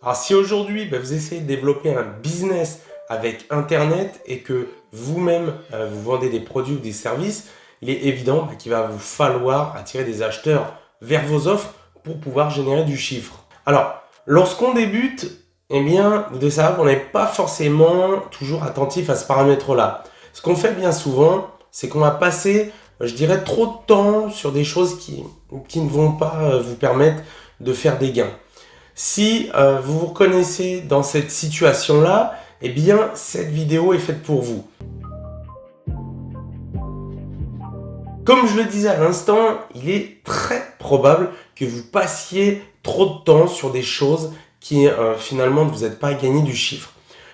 Alors si aujourd'hui vous essayez de développer un business avec Internet et que vous-même vous vendez des produits ou des services, il est évident qu'il va vous falloir attirer des acheteurs vers vos offres pour pouvoir générer du chiffre. Alors lorsqu'on débute, eh bien vous devez savoir qu'on n'est pas forcément toujours attentif à ce paramètre-là. Ce qu'on fait bien souvent, c'est qu'on va passer, je dirais, trop de temps sur des choses qui ne vont pas vous permettre de faire des gains. Si vous vous reconnaissez dans cette situation-là, eh bien, cette vidéo est faite pour vous. Comme je le disais à l'instant, il est très probable que vous passiez trop de temps sur des choses qui finalement ne vous aident pas à gagner du chiffre.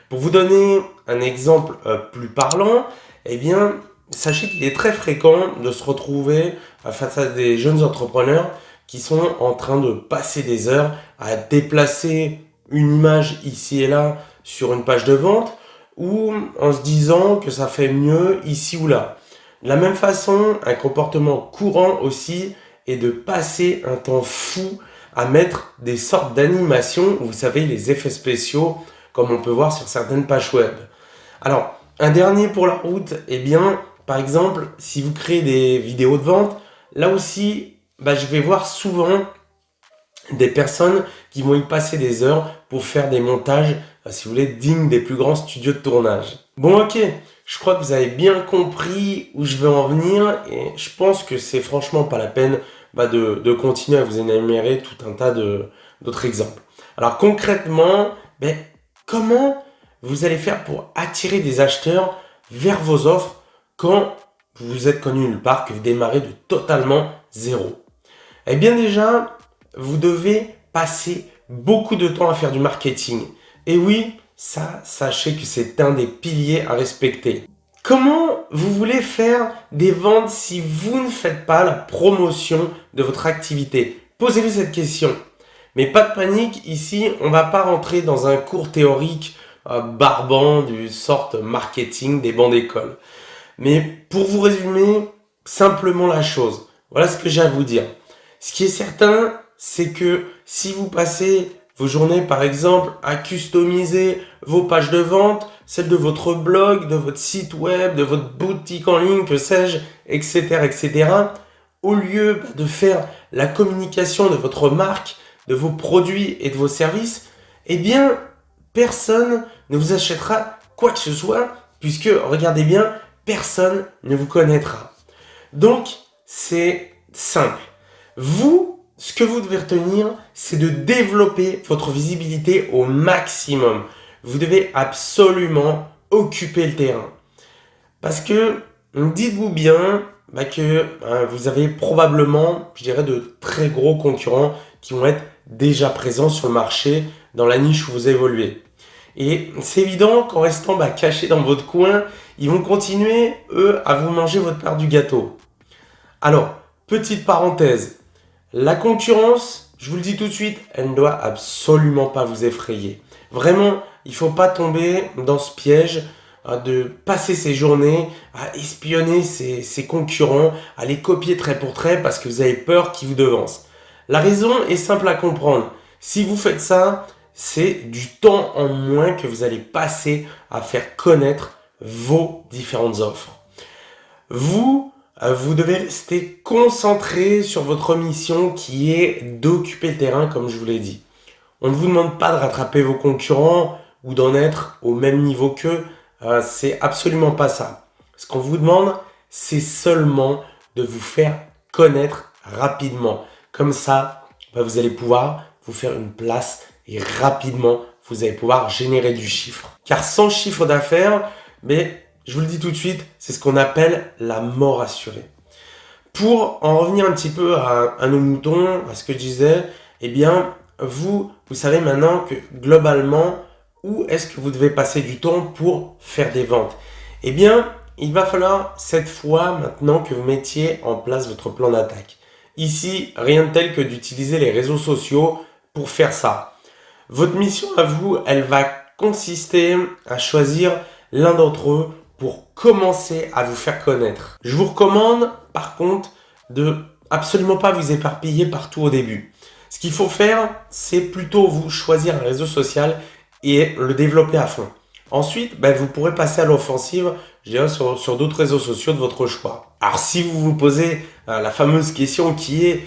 Pour vous donner un exemple plus parlant, eh bien, sachez qu'il est très fréquent de se retrouver face à des jeunes entrepreneurs qui sont en train de passer des heures à déplacer une image ici et là sur une page de vente ou en se disant que ça fait mieux ici ou là. De la même façon, un comportement courant aussi est de passer un temps fou à mettre des sortes d'animations, vous savez, les effets spéciaux, comme on peut voir sur certaines pages web. Alors, un dernier pour la route, eh bien, par exemple, si vous créez des vidéos de vente, là aussi, je vais voir souvent des personnes qui vont y passer des heures pour faire des montages, si vous voulez, dignes des plus grands studios de tournage. Bon, ok, je crois que vous avez bien compris où je veux en venir et je pense que c'est franchement pas la peine de continuer à vous énumérer tout un tas d'autres exemples. Alors concrètement, comment vous allez faire pour attirer des acheteurs vers vos offres quand vous êtes connu nulle part, que vous démarrez de totalement zéro? Eh bien déjà, vous devez passer beaucoup de temps à faire du marketing. Et oui, ça, sachez que c'est un des piliers à respecter. Comment vous voulez faire des ventes si vous ne faites pas la promotion de votre activité? Posez-vous cette question. Mais pas de panique, ici, on ne va pas rentrer dans un cours théorique barbant du sorte marketing des bancs d'école. Mais pour vous résumer simplement la chose, voilà ce que j'ai à vous dire. Ce qui est certain, c'est que si vous passez vos journées, par exemple, à customiser vos pages de vente, celles de votre blog, de votre site web, de votre boutique en ligne, que sais-je, etc., etc., au lieu de faire la communication de votre marque, de vos produits et de vos services, eh bien, personne ne vous achètera quoi que ce soit, puisque, regardez bien, personne ne vous connaîtra. Donc, c'est simple. Vous, ce que vous devez retenir, c'est de développer votre visibilité au maximum. Vous devez absolument occuper le terrain. Parce que, dites-vous bien que vous avez probablement, je dirais, de très gros concurrents qui vont être déjà présents sur le marché dans la niche où vous évoluez. Et c'est évident qu'en restant cachés dans votre coin, ils vont continuer, eux, à vous manger votre part du gâteau. Alors, petite parenthèse, la concurrence, je vous le dis tout de suite, elle ne doit absolument pas vous effrayer. Vraiment, il ne faut pas tomber dans ce piège de passer ses journées à espionner ses concurrents, à les copier trait pour trait parce que vous avez peur qu'ils vous devancent. La raison est simple à comprendre. Si vous faites ça, c'est du temps en moins que vous allez passer à faire connaître vos différentes offres. Vous devez rester concentré sur votre mission qui est d'occuper le terrain comme je vous l'ai dit. On ne vous demande pas de rattraper vos concurrents ou d'en être au même niveau qu'eux. C'est absolument pas ça. Ce qu'on vous demande, c'est seulement de vous faire connaître rapidement. Comme ça, vous allez pouvoir vous faire une place et rapidement, vous allez pouvoir générer du chiffre. Car sans chiffre d'affaires, je vous le dis tout de suite, c'est ce qu'on appelle la mort assurée. Pour en revenir un petit peu à nos moutons, à ce que je disais, eh bien, vous savez maintenant que globalement, où est-ce que vous devez passer du temps pour faire des ventes? Eh bien, il va falloir cette fois maintenant que vous mettiez en place votre plan d'attaque. Ici, rien de tel que d'utiliser les réseaux sociaux pour faire ça. Votre mission à vous, elle va consister à choisir l'un d'entre eux pour commencer à vous faire connaître. Je vous recommande par contre de absolument pas vous éparpiller partout au début. Ce qu'il faut faire, c'est plutôt vous choisir un réseau social et le développer à fond. Ensuite, vous pourrez passer à l'offensive, je dirais, sur d'autres réseaux sociaux de votre choix. Alors, si vous vous posez la fameuse question qui est,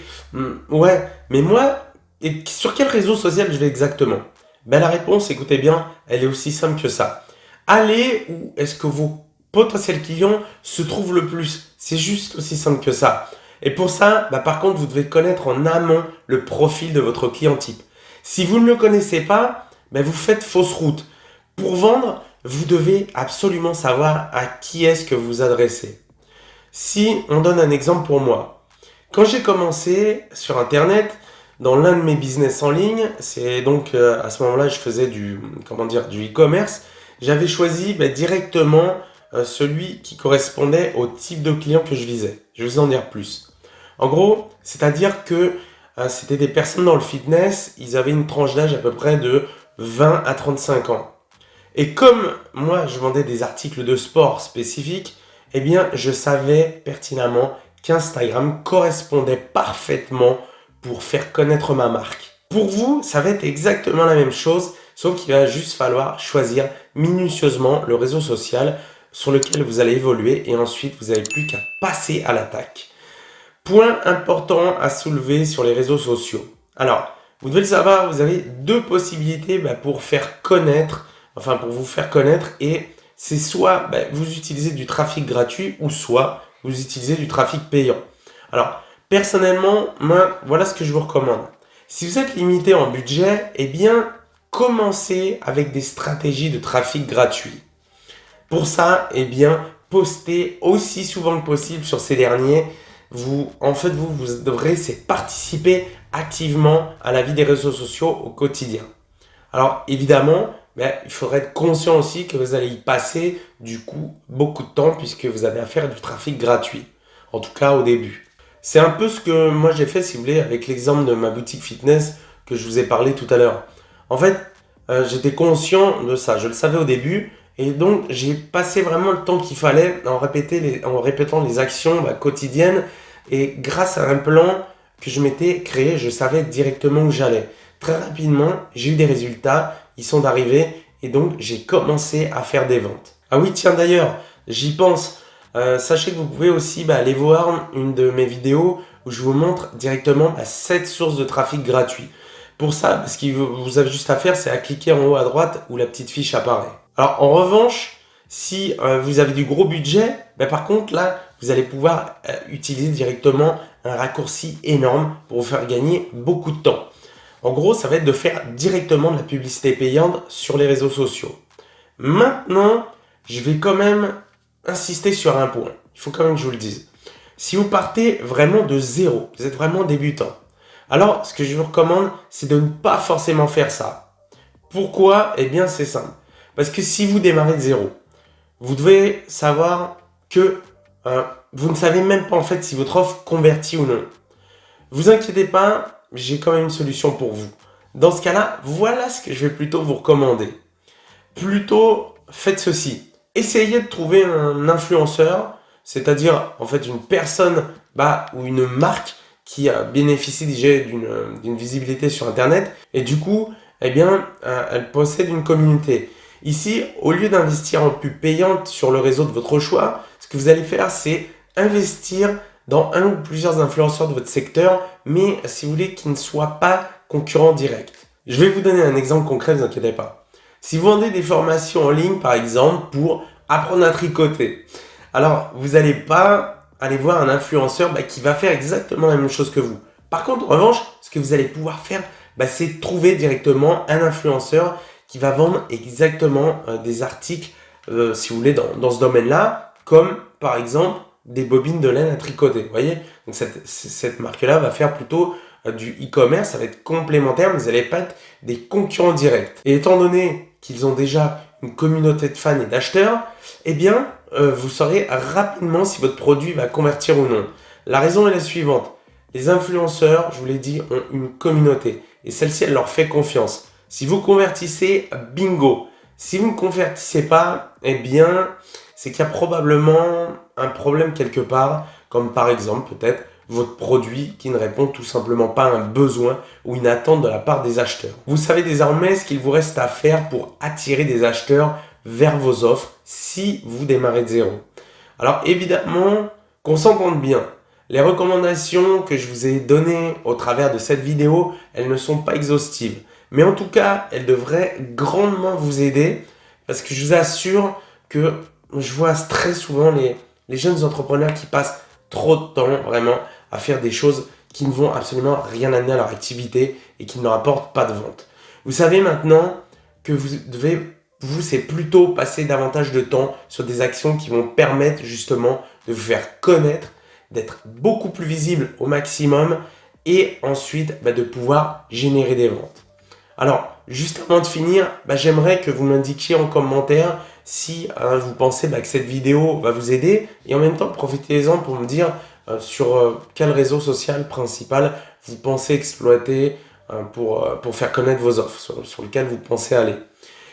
ouais, mais moi, et sur quel réseau social je vais exactement? La réponse, écoutez bien, elle est aussi simple que ça. Allez où est-ce que vos potentiels clients se trouvent le plus. C'est juste aussi simple que ça. Et pour ça, par contre, vous devez connaître en amont le profil de votre client type. Si vous ne le connaissez pas, vous faites fausse route. Pour vendre, vous devez absolument savoir à qui est-ce que vous vous adressez. Si on donne un exemple pour moi, quand j'ai commencé sur Internet, dans l'un de mes business en ligne, c'est donc à ce moment-là, je faisais du e-commerce, j'avais choisi directement celui qui correspondait au type de client que je visais. Je vais vous en dire plus. En gros, c'est-à-dire que c'était des personnes dans le fitness, ils avaient une tranche d'âge à peu près de 20 à 35 ans. Et comme moi, je vendais des articles de sport spécifiques, je savais pertinemment qu'Instagram correspondait parfaitement pour faire connaître ma marque. Pour vous, ça va être exactement la même chose, sauf qu'il va juste falloir choisir minutieusement le réseau social sur lequel vous allez évoluer et ensuite vous n'avez plus qu'à passer à l'attaque. Point important à soulever sur les réseaux sociaux. Alors, vous devez le savoir, vous avez deux possibilités pour vous faire connaître et c'est soit vous utilisez du trafic gratuit ou soit vous utilisez du trafic payant. Alors, personnellement, moi, voilà ce que je vous recommande. Si vous êtes limité en budget, commencez avec des stratégies de trafic gratuit. Pour ça, postez aussi souvent que possible sur ces derniers. Vous devrez participer activement à la vie des réseaux sociaux au quotidien. Alors, évidemment, il faudrait être conscient aussi que vous allez y passer, du coup, beaucoup de temps puisque vous avez affaire à du trafic gratuit. En tout cas, au début. C'est un peu ce que moi j'ai fait, si vous voulez, avec l'exemple de ma boutique fitness que je vous ai parlé tout à l'heure. En fait, j'étais conscient de ça, je le savais au début, et donc j'ai passé vraiment le temps qu'il fallait en répétant les actions quotidiennes, et grâce à un plan que je m'étais créé, je savais directement où j'allais. Très rapidement, j'ai eu des résultats, ils sont arrivés, et donc j'ai commencé à faire des ventes. Ah oui, tiens d'ailleurs, j'y pense. Sachez que vous pouvez aussi aller voir une de mes vidéos où je vous montre directement 7 sources de trafic gratuits. Pour ça, ce que vous avez juste à faire, c'est à cliquer en haut à droite où la petite fiche apparaît. Alors en revanche, si vous avez du gros budget, par contre là, vous allez pouvoir utiliser directement un raccourci énorme pour vous faire gagner beaucoup de temps. En gros, ça va être de faire directement de la publicité payante sur les réseaux sociaux. Maintenant, je vais quand même insister sur un point. Il faut quand même que je vous le dise. Si vous partez vraiment de zéro, vous êtes vraiment débutant, alors ce que je vous recommande, c'est de ne pas forcément faire ça. Pourquoi? C'est simple. Parce que si vous démarrez de zéro, vous devez savoir que vous ne savez même pas en fait si votre offre convertit ou non. Vous inquiétez pas, j'ai quand même une solution pour vous. Dans ce cas-là, voilà ce que je vais plutôt vous recommander. Plutôt, faites ceci. Essayez de trouver un influenceur, c'est-à-dire en fait une personne ou une marque qui bénéficie déjà d'une visibilité sur Internet et du coup, elle possède une communauté. Ici, au lieu d'investir en pub payante sur le réseau de votre choix, ce que vous allez faire, c'est investir dans un ou plusieurs influenceurs de votre secteur, mais si vous voulez qu'ils ne soient pas concurrents directs. Je vais vous donner un exemple concret, ne vous inquiétez pas. Si vous vendez des formations en ligne, par exemple, pour apprendre à tricoter, alors vous n'allez pas aller voir un influenceur qui va faire exactement la même chose que vous. Par contre, en revanche, ce que vous allez pouvoir faire, c'est trouver directement un influenceur qui va vendre exactement des articles, si vous voulez, dans ce domaine-là, comme par exemple des bobines de laine à tricoter. Vous voyez? Donc cette marque-là va faire plutôt du e-commerce, ça va être complémentaire, mais vous n'allez pas être des concurrents directs. Et étant donné qu'ils ont déjà une communauté de fans et d'acheteurs, vous saurez rapidement si votre produit va convertir ou non. La raison est la suivante. Les influenceurs, je vous l'ai dit, ont une communauté et celle-ci, elle leur fait confiance. Si vous convertissez, bingo. Si vous ne convertissez pas, c'est qu'il y a probablement un problème quelque part, comme par exemple peut-être votre produit qui ne répond tout simplement pas à un besoin ou une attente de la part des acheteurs. Vous savez désormais ce qu'il vous reste à faire pour attirer des acheteurs vers vos offres si vous démarrez de zéro. Alors évidemment, qu'on s'entende bien. Les recommandations que je vous ai données au travers de cette vidéo, elles ne sont pas exhaustives. Mais en tout cas, elles devraient grandement vous aider parce que je vous assure que je vois très souvent les jeunes entrepreneurs qui passent trop de temps vraiment à faire des choses qui ne vont absolument rien amener à leur activité et qui ne leur apportent pas de vente. Vous savez maintenant que c'est plutôt passer davantage de temps sur des actions qui vont permettre justement de vous faire connaître, d'être beaucoup plus visible au maximum et ensuite de pouvoir générer des ventes. Alors, juste avant de finir, j'aimerais que vous m'indiquiez en commentaire si vous pensez que cette vidéo va vous aider et en même temps profitez-en pour me dire sur quel réseau social principal vous pensez exploiter pour faire connaître vos offres, sur lequel vous pensez aller.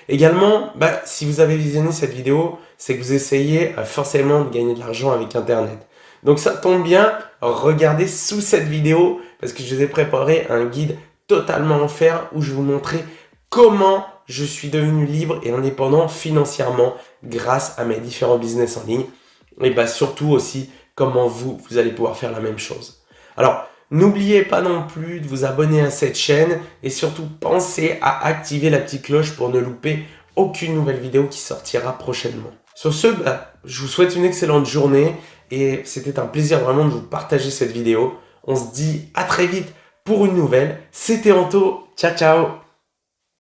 Également, si vous avez visionné cette vidéo, c'est que vous essayez forcément de gagner de l'argent avec Internet. Donc ça tombe bien, regardez sous cette vidéo parce que je vous ai préparé un guide totalement offert où je vais vous montrer comment je suis devenu libre et indépendant financièrement grâce à mes différents business en ligne. Et surtout aussi comment vous allez pouvoir faire la même chose. Alors, n'oubliez pas non plus de vous abonner à cette chaîne et surtout pensez à activer la petite cloche pour ne louper aucune nouvelle vidéo qui sortira prochainement. Sur ce, je vous souhaite une excellente journée et c'était un plaisir vraiment de vous partager cette vidéo. On se dit à très vite pour une nouvelle. C'était Anto, ciao ciao.